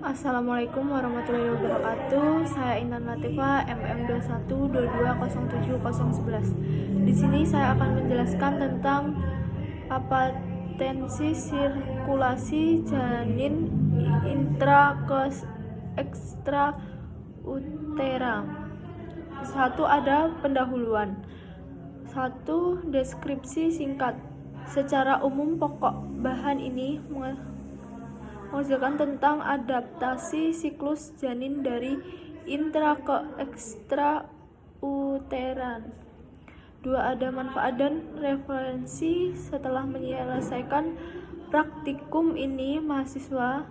Assalamualaikum warahmatullahi wabarakatuh. Saya Intan Latifah, MM21220711. Di sini saya akan menjelaskan tentang apatensi sirkulasi janin ekstrautera. 1. Ada pendahuluan. 1. Deskripsi singkat. Secara umum, pokok bahan ini menjelaskan tentang adaptasi siklus janin dari intra ke ekstrauteran. 2. Ada manfaat dan referensi. Setelah menyelesaikan praktikum ini, mahasiswa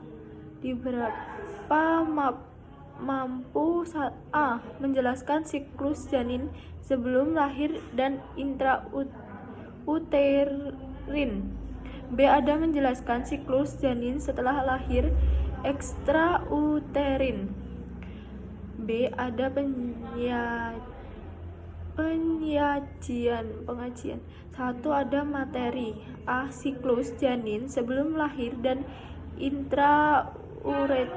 diberapa mampu A. Menjelaskan siklus janin sebelum lahir dan intrauterin. B. Ada menjelaskan siklus janin setelah lahir ekstrauterin. B. Ada penyajian. 1. Ada materi. A. Siklus janin sebelum lahir dan intrauterin.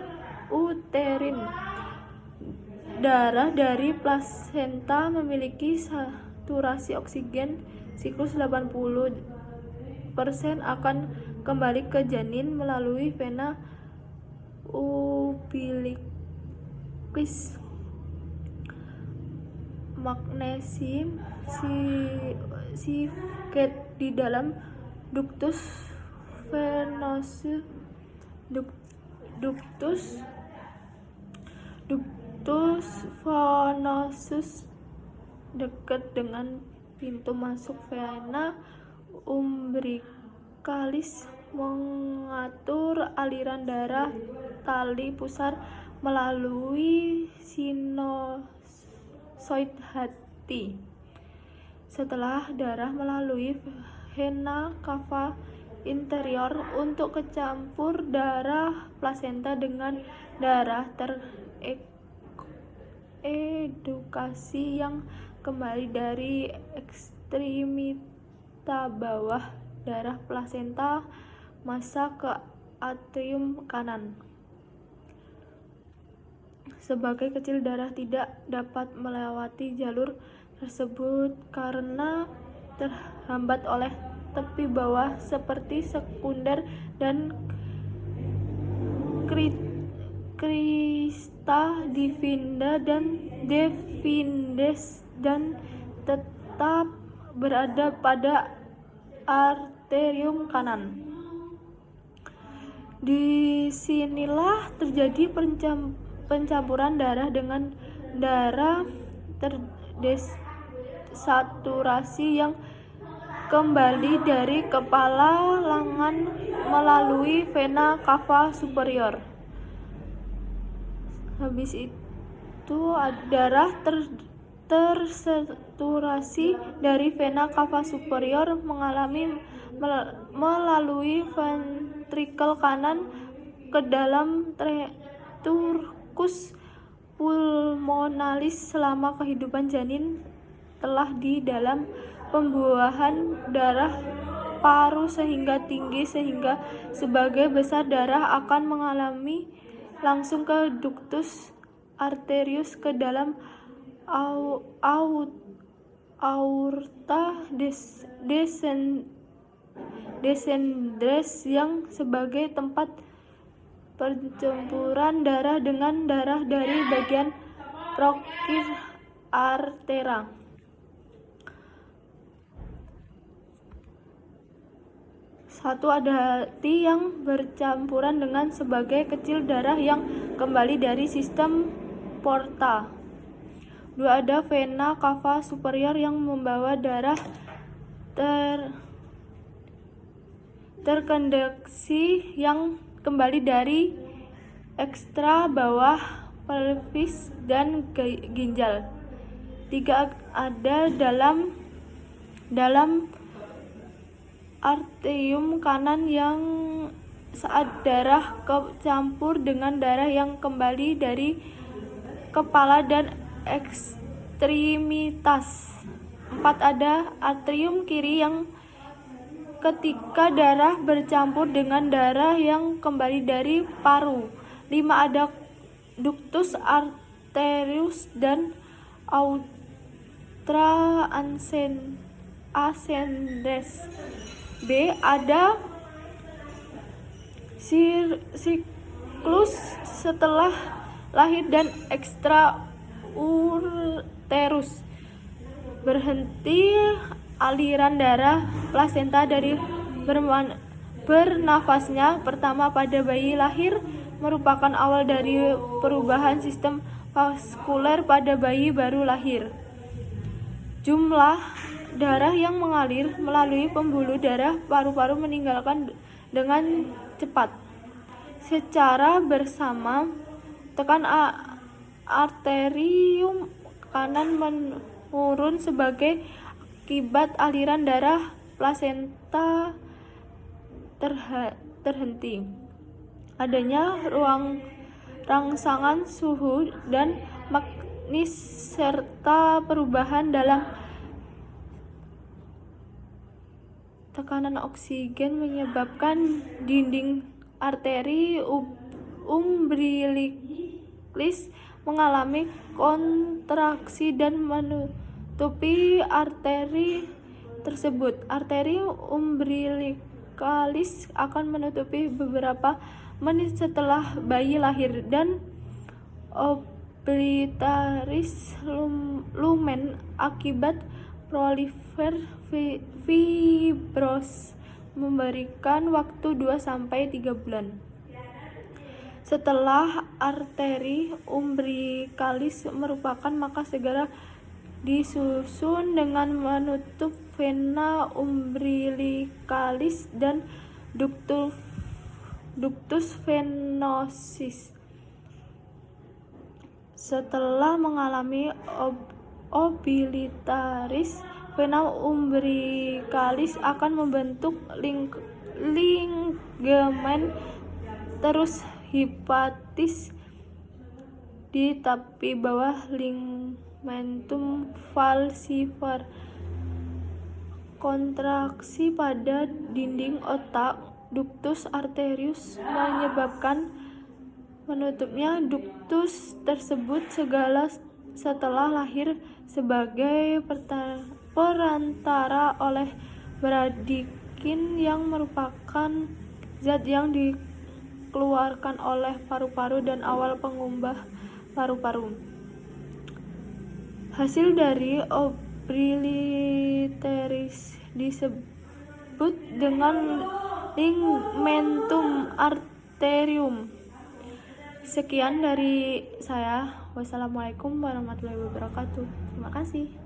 Darah dari plasenta memiliki saturasi oksigen siklus 80% akan kembali ke janin melalui vena umbilicus. Magnesium silicate di dalam ductus venosus dekat dengan pintu masuk vena umbilicalis, mengatur aliran darah tali pusar melalui sinusoid hati. Setelah darah melalui vena cava interior untuk kecampur darah plasenta dengan darah teredukasi yang kembali dari ekstremita bawah darah plasenta masa ke atrium kanan. Sebagai kecil, darah tidak dapat melewati jalur tersebut karena terhambat oleh tepi bawah seperti sekunder dan crista divinda dan defindes, dan tetap berada pada arterium kanan. Disinilah terjadi pencampuran darah dengan darah terdesaturasi yang kembali dari kepala lengan melalui vena cava superior. Habis itu darah tersaturasi dari vena cava superior melalui ventrikel kanan ke dalam turcus pulmonalis. Selama kehidupan janin telah di dalam pembuahan darah paru sehingga tinggi, sehingga sebagai besar darah akan mengalami langsung ke ductus arterius ke dalam aorta descendens yang sebagai tempat percampuran darah dengan darah dari bagian bronkial artera. Satu, ada hati yang bercampuran dengan sebagai kecil darah yang kembali dari sistem porta. 2. Ada vena cava superior yang membawa darah terkonduksi yang kembali dari ekstra bawah pelvis dan ginjal. 3. Ada dalam arterium kanan yang saat darah kecampur dengan darah yang kembali dari kepala dan ekstremitas. 4. Ada atrium kiri yang ketika darah bercampur dengan darah yang kembali dari paru. 5. Ada ductus arterius dan aorta ascendens. B. Ada siklus setelah lahir dan extrauterus. Berhenti aliran darah plasenta dari bernafasnya. Pertama, pada bayi lahir merupakan awal dari perubahan sistem vaskuler pada bayi baru lahir. Jumlah darah yang mengalir melalui pembuluh darah paru-paru meninggalkan dengan cepat. Secara bersama, tekan arterium kanan menurun sebagai akibat aliran darah plasenta terhenti. Adanya rangsangan suhu dan magnis serta perubahan dalam tekanan oksigen menyebabkan dinding arteri umbilicis mengalami kontraksi dan menutupi arteri tersebut. Arteri umbilicalis akan menutupi beberapa menit setelah bayi lahir, dan oblitaris lumen akibat prolifer fibros memberikan waktu 2-3 bulan. Setelah arteri umbilicalis merupakan, maka segera disusun dengan menutup vena umbilicalis dan ductus venosus. Setelah mengalami oblitaris, vena umbilicalis akan membentuk ligamen terus hepatis di tepi bawah ligamentum falciparum. Kontraksi pada dinding otak ductus arterius menyebabkan menutupnya ductus tersebut setelah lahir sebagai perantara oleh bradikin yang merupakan zat yang dikeluarkan oleh paru-paru dan awal pengubah paru-paru. Hasil dari obliteris disebut dengan ligamentum arterium. Sekian dari saya. Wassalamualaikum warahmatullahi wabarakatuh. Terima kasih.